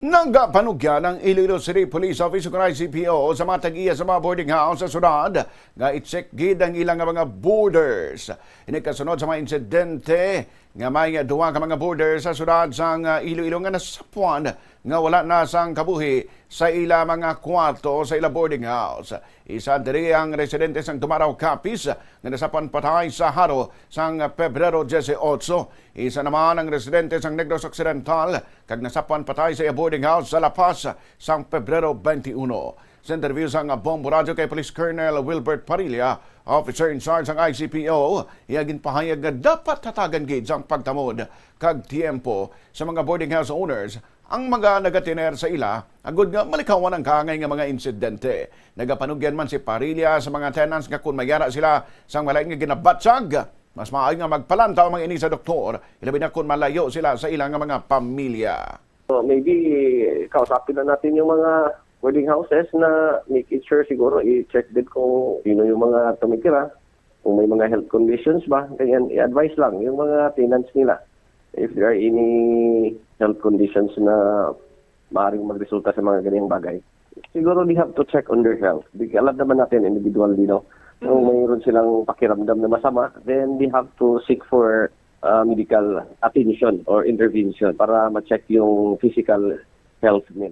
Nagapanugyan ng Iloilo City Police Office ug ICPO sa mga tag-iya sa mga boarding house sa syudad nga i-check gid ang ilang mga borders. Ini kasunod sa mga insidente nga may duwa ka mga borders sa syudad sang Iloilo nga nasapuan nga wala na sang kabuhi sa ila mga kwarto sa ila boarding house. Isa diri ang residente sang Dumaraw Capiz nga nasapuan patay sa haro sang Pebrero 18. Isa naman ang residente sang Negros Occidental kag nasapuan patay sa iya boarding house sa La Paz sang Pebrero 21. Sa interview sang Bombo Radio kay Police Colonel Wilbert Parilla, officer in charge ng ICPO, iyagin pahayag nga dapat hatagan gid ang pagtamod kag tiempo sa mga boarding house owners ang mga nagatiner sa ila, agud nga malikawan ang kaangay nga mga insidente. Nagapanugyan man si Parilla sa mga tenants nga kung mayara sila sang malay nga ginabatsag, mas maayo nga magpalantaw ang mga ini sa doktor, ilabi na kung malayo sila sa ilang mga pamilya. So maybe kausapin na natin yung mga boarding houses na make it sure siguro i-check din kung sino yung mga tumitira, kung may mga health conditions ba, ganyan i-advise lang yung mga tenants nila. If there are any health conditions na maaaring magresulta sa mga ganyang bagay, siguro they have to check on their health. Alam naman natin individually, no? Kung mayroon silang pakiramdam na masama, then they have to seek for medical attention or intervention para ma-check yung physical health nila.